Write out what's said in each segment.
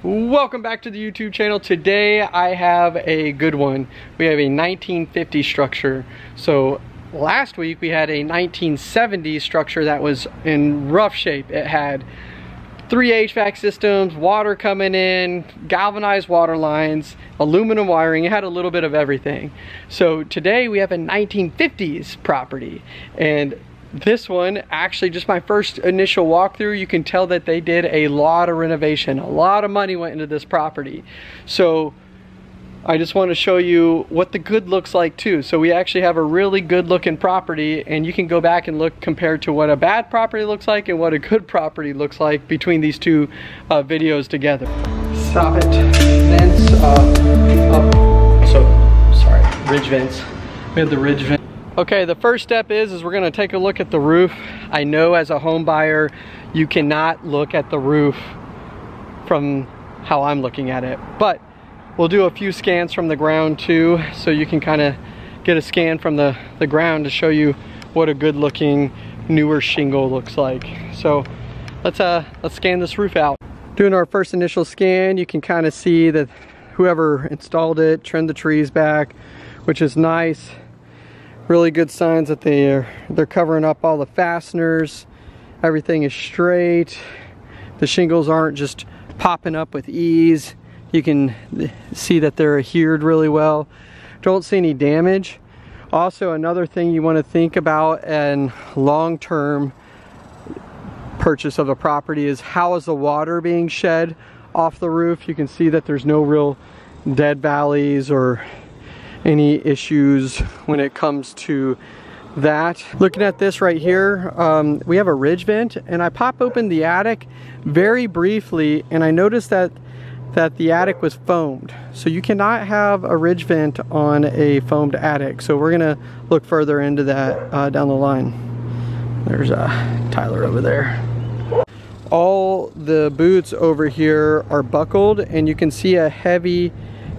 Welcome back to the YouTube channel. Today I have a good one. We have a 1950 structure. So last week we had a 1970 structure that was in rough shape. It had 3 HVAC systems, water coming in, galvanized water lines, aluminum wiring. It had a little bit of everything. So today we have a 1950s property, and this one, actually just my first initial walkthrough, you can tell that they did a lot of renovation. A lot of money went into this property. So I just want to show you what the good looks like too. So we actually have a really good looking property, and you can go back and look compared to what a bad property looks like and what a good property looks like between these two videos together. Stop it. Vents, ridge vents. We have the ridge vent. Okay, the first step is we're gonna take a look at the roof. I know as a home buyer, you cannot look at the roof from how I'm looking at it, but we'll do a few scans from the ground too, so you can kind of get a scan from the ground to show you what a good looking newer shingle looks like. So let's scan this roof out. Doing our first initial scan, you can kind of see that whoever installed it trimmed the trees back, which is nice. Really good signs that they're covering up all the fasteners. Everything is straight. The shingles aren't just popping up with ease. You can see that they're adhered really well. Don't see any damage. Also, another thing you want to think about in long-term purchase of a property is how is the water being shed off the roof. You can see that there's no real dead valleys or any issues when it comes to that. Looking at this right here, we have a ridge vent, and I pop open the attic very briefly, and I noticed that the attic was foamed. So you cannot have a ridge vent on a foamed attic. So we're gonna look further into that down the line. There's Tyler over there. All the boots over here are buckled, and you can see a heavy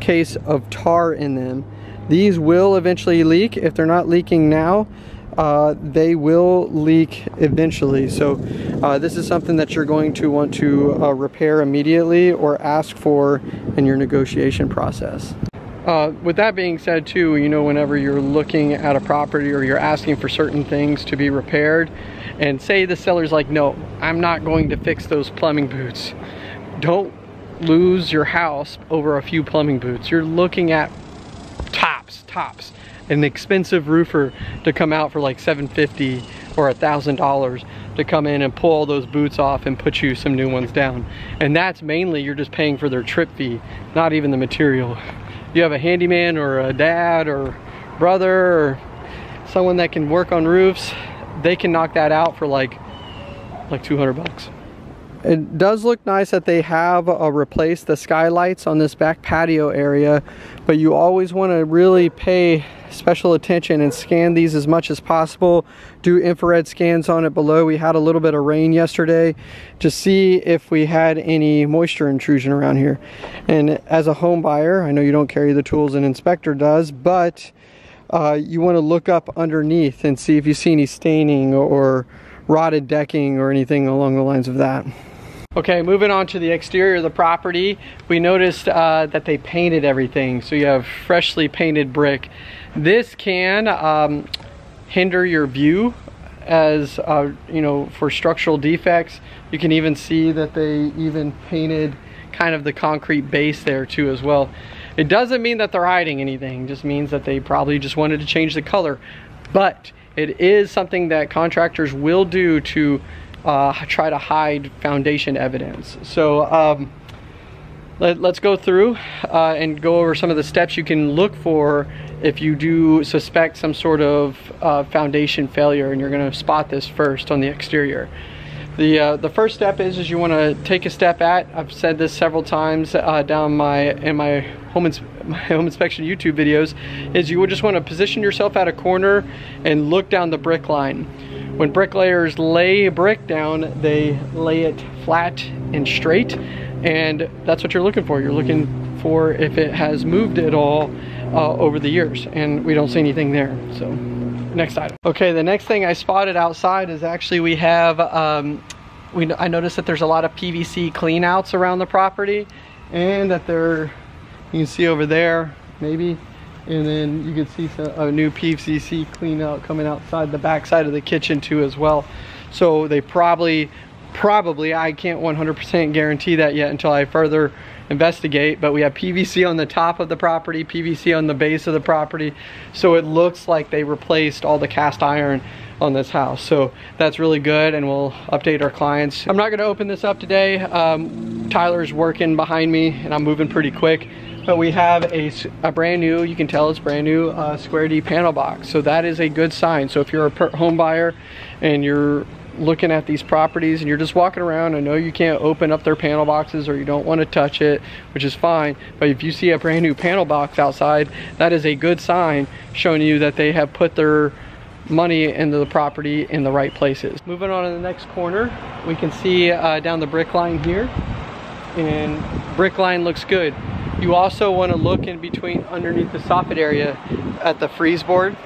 case of tar in them. These will eventually leak. If they're not leaking now, they will leak eventually. So this is something that you're going to want to repair immediately or ask for in your negotiation process. With that being said too, you know, whenever you're looking at a property or you're asking for certain things to be repaired, and say the seller's like, no, I'm not going to fix those plumbing boots. Don't lose your house over a few plumbing boots. You're looking at tops, an expensive roofer to come out for like $750 or $1,000 to come in and pull all those boots off and put you some new ones down. And that's mainly, you're just paying for their trip fee, not even the material. You have a handyman or a dad or brother or someone that can work on roofs, they can knock that out for like 200 bucks. It does look nice that they have replaced the skylights on this back patio area, but you always want to really pay special attention and scan these as much as possible. Do infrared scans on it below. We had a little bit of rain yesterday to see if we had any moisture intrusion around here. And as a home buyer, I know you don't carry the tools an inspector does, but you want to look up underneath and see if you see any staining or rotted decking or anything along the lines of that. Okay, moving on to the exterior of the property, we noticed that they painted everything. So you have freshly painted brick. This can hinder your view as, you know, for structural defects. You can even see that they even painted kind of the concrete base there too as well. It doesn't mean that they're hiding anything, it just means that they probably just wanted to change the color. But it is something that contractors will do to try to hide foundation evidence. So let's go through and go over some of the steps you can look for if you do suspect some sort of foundation failure, and you're going to spot this first on the exterior. The first step is you want to take a step at, I've said this several times down in my home inspection YouTube videos, is you would just want to position yourself at a corner and look down the brick line. When bricklayers lay brick down, they lay it flat and straight, and that's what you're looking for. You're looking for if it has moved at all over the years, and we don't see anything there. So next item. Okay, the next thing I spotted outside is actually we have I noticed that there's a lot of PVC cleanouts around the property, and that they're, you can see over there, maybe, and then you can see a new PVC clean out coming outside the back side of the kitchen too as well. So they probably, I can't 100% guarantee that yet until I further investigate, but we have PVC on the top of the property, PVC on the base of the property, so it looks like they replaced all the cast iron on this house. So that's really good, and we'll update our clients. I'm not going to open this up today. Tyler's working behind me and I'm moving pretty quick, but we have a brand new, you can tell it's brand new, square D panel box. So that is a good sign. So if you're a home buyer and you're looking at these properties and you're just walking around, I know you can't open up their panel boxes or you don't want to touch it, which is fine, but if you see a brand new panel box outside, that is a good sign showing you that they have put their money into the property in the right places. Moving on to the next corner, we can see down the brick line here, and brick line looks good. You also want to look in between underneath the soffit area at the freeze board.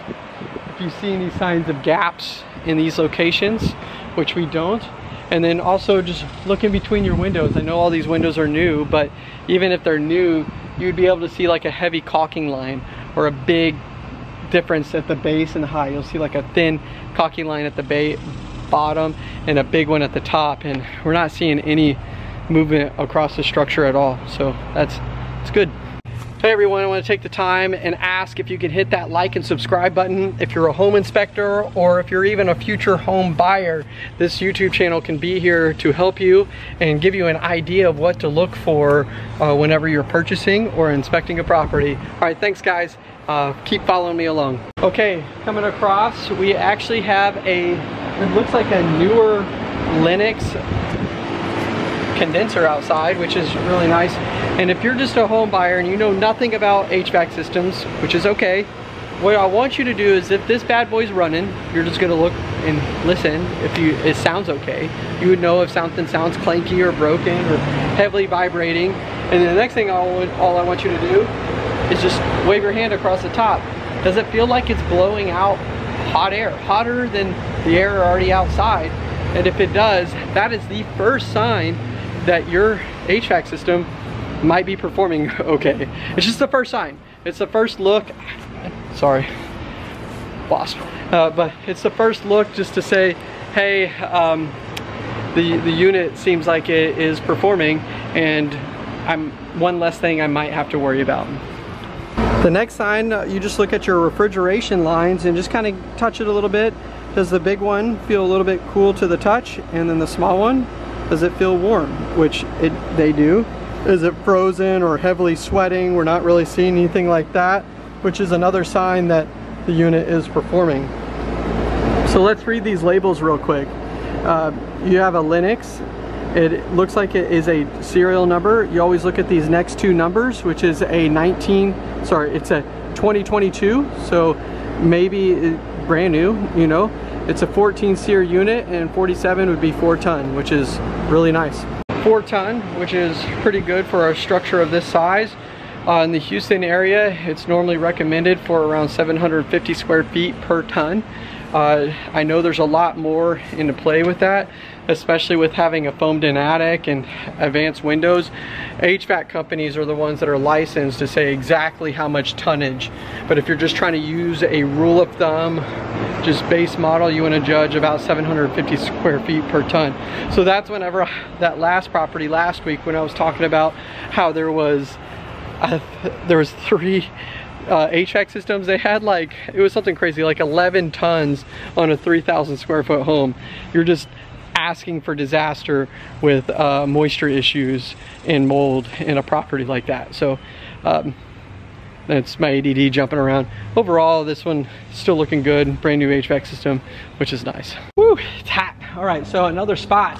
If you see any signs of gaps in these locations, which we don't, and then also just look in between your windows. I know all these windows are new, but even if they're new, you'd be able to see like a heavy caulking line or a big difference at the base and the high. You'll see like a thin caulking line at the bottom and a big one at the top, and we're not seeing any movement across the structure at all, so it's good. Hey everyone, I want to take the time and ask if you can hit that like and subscribe button. If you're a home inspector or if you're even a future home buyer, this YouTube channel can be here to help you and give you an idea of what to look for whenever you're purchasing or inspecting a property. All right, thanks guys. Keep following me along. Okay, coming across, we actually have it looks like a newer Lennox condenser outside, which is really nice. And if you're just a home buyer and you know nothing about HVAC systems, which is okay, what I want you to do is, if this bad boy's running, you're just gonna look and listen. If it sounds okay, you would know if something sounds clanky or broken or heavily vibrating. And then the next thing all I want you to do is just wave your hand across the top. Does it feel like it's blowing out hot air, hotter than the air already outside? And if it does, that is the first sign that your HVAC system might be performing okay. It's just the first sign. It's the first look. Sorry, wasp. But it's the first look just to say, hey, the unit seems like it is performing, and I'm one less thing I might have to worry about. The next sign, you just look at your refrigeration lines and just kind of touch it a little bit. Does the big one feel a little bit cool to the touch? And then the small one, does it feel warm? Which they do. Is it frozen or heavily sweating? We're not really seeing anything like that, which is another sign that the unit is performing. So let's read these labels real quick. You have a Lennox. It looks like it is a serial number. You always look at these next two numbers, which is it's a 2022, so maybe brand new, you know. It's a 14 SEER unit, and 47 would be 4 ton, which is really nice. 4 ton, which is pretty good for a structure of this size. In the Houston area, it's normally recommended for around 750 square feet per ton. I know there's a lot more into play with that, especially with having a foamed in attic and advanced windows. HVAC companies are the ones that are licensed to say exactly how much tonnage. But if you're just trying to use a rule of thumb, just base model, you want to judge about 750 square feet per ton. So that's whenever that last property last week, when I was talking about how there was 3 HVAC systems, they had like, it was something crazy, like 11 tons on a 3,000 square foot home. You're just asking for disaster with moisture issues and mold in a property like that. So that's my ADD jumping around. Overall, this one still looking good, brand new HVAC system, which is nice. Woo, it's hot. All right, so another spot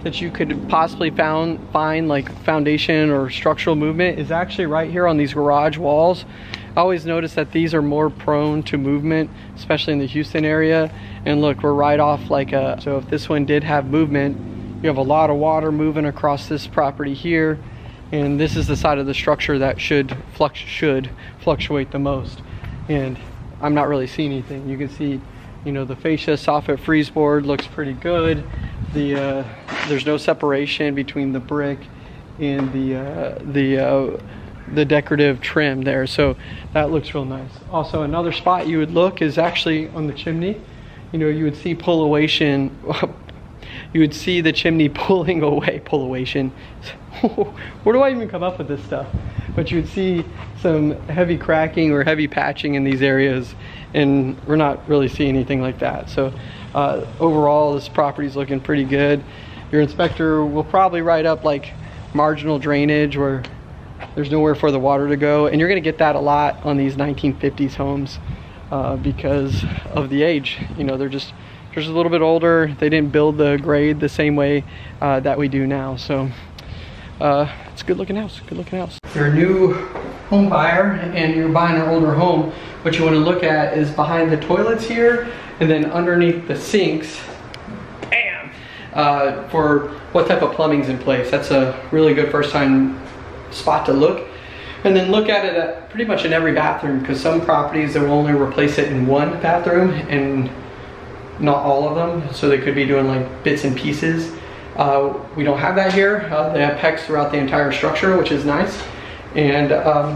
that you could possibly find like foundation or structural movement is actually right here on these garage walls. I always notice that these are more prone to movement, especially in the Houston area. And look, we're right off like so if this one did have movement, you have a lot of water moving across this property here. And this is the side of the structure that should fluctuate the most. And I'm not really seeing anything. You can see, you know, the fascia soffit freeze board looks pretty good. There's no separation between the brick and the decorative trim there, so that looks real nice. Also, another spot you would look is actually on the chimney. You know, you would see pullation. You would see the chimney pulling away. Pullation. Where do I even come up with this stuff? But you would see some heavy cracking or heavy patching in these areas, and we're not really seeing anything like that. So overall, this property is looking pretty good. Your inspector will probably write up like marginal drainage where there's nowhere for the water to go, and you're going to get that a lot on these 1950s homes because of the age. You know, they're just a little bit older. They didn't build the grade the same way that we do now. So it's a good looking house, good looking house. If you're a new home buyer and you're buying an older home, what you want to look at is behind the toilets here and then underneath the sinks, bam, for what type of plumbing's in place. That's a really good first time spot to look. And then look at it at pretty much in every bathroom, because some properties they will only replace it in one bathroom and not all of them, so they could be doing like bits and pieces. We don't have that here. They have PEX throughout the entire structure, which is nice. And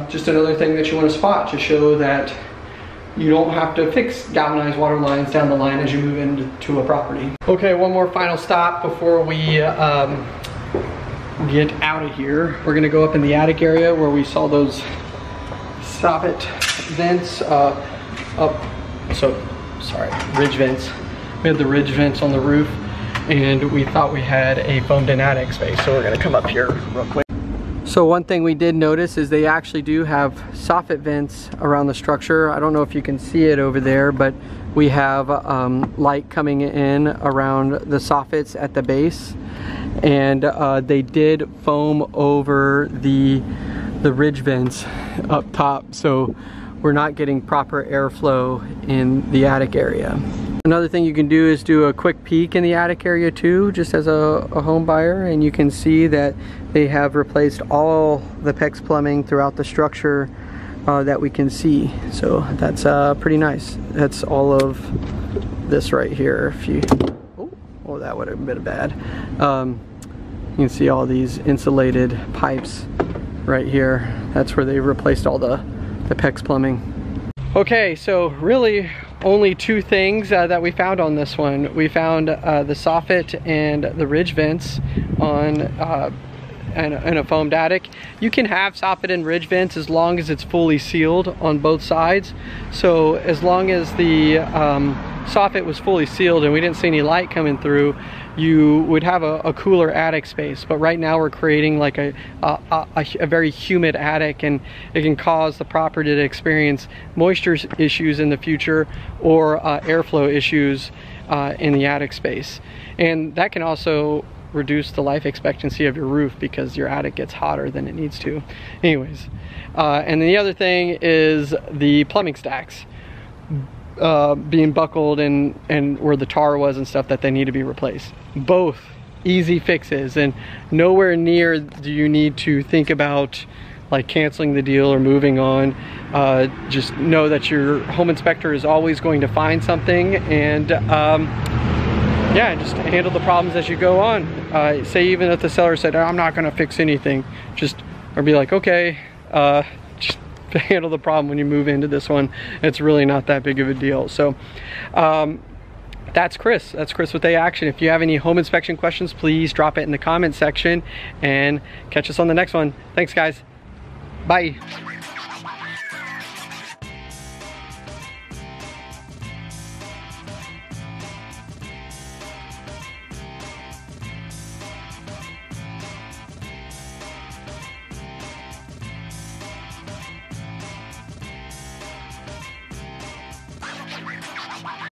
just another thing that you want to spot to show that you don't have to fix galvanized water lines down the line as you move into a property. Okay, one more final stop before we get out of here. We're gonna go up in the attic area where we saw those soffit vents ridge vents. We had the ridge vents on the roof, and we thought we had a foamed in attic space, so we're gonna come up here real quick. So one thing we did notice is they actually do have soffit vents around the structure. I don't know if you can see it over there, but we have light coming in around the soffits at the base, and they did foam over the ridge vents up top, so we're not getting proper airflow in the attic area. Another thing you can do is do a quick peek in the attic area too, just as a home buyer, and you can see that they have replaced all the PEX plumbing throughout the structure that we can see. So that's pretty nice. That's all of this right here. If you, oh, that would have been bad. You can see all these insulated pipes right here. That's where they replaced all the PEX plumbing. Okay, so really only two things that we found on this one. We found the soffit and the ridge vents on in a foamed attic. You can have soffit and ridge vents as long as it's fully sealed on both sides. So as long as the soffit was fully sealed and we didn't see any light coming through, you would have a cooler attic space. But right now we're creating like a very humid attic, and it can cause the property to experience moisture issues in the future or airflow issues in the attic space. And that can also reduce the life expectancy of your roof because your attic gets hotter than it needs to. Anyways, and then the other thing is the plumbing stacks being buckled and where the tar was and stuff that they need to be replaced. Both easy fixes, and nowhere near do you need to think about like canceling the deal or moving on. Just know that your home inspector is always going to find something, and yeah, just handle the problems as you go on. Say even if the seller said, I'm not gonna fix anything, or be like, okay, just handle the problem when you move into this one. It's really not that big of a deal. So that's Chris with A Action. If you have any home inspection questions, please drop it in the comment section and catch us on the next one. Thanks guys, bye.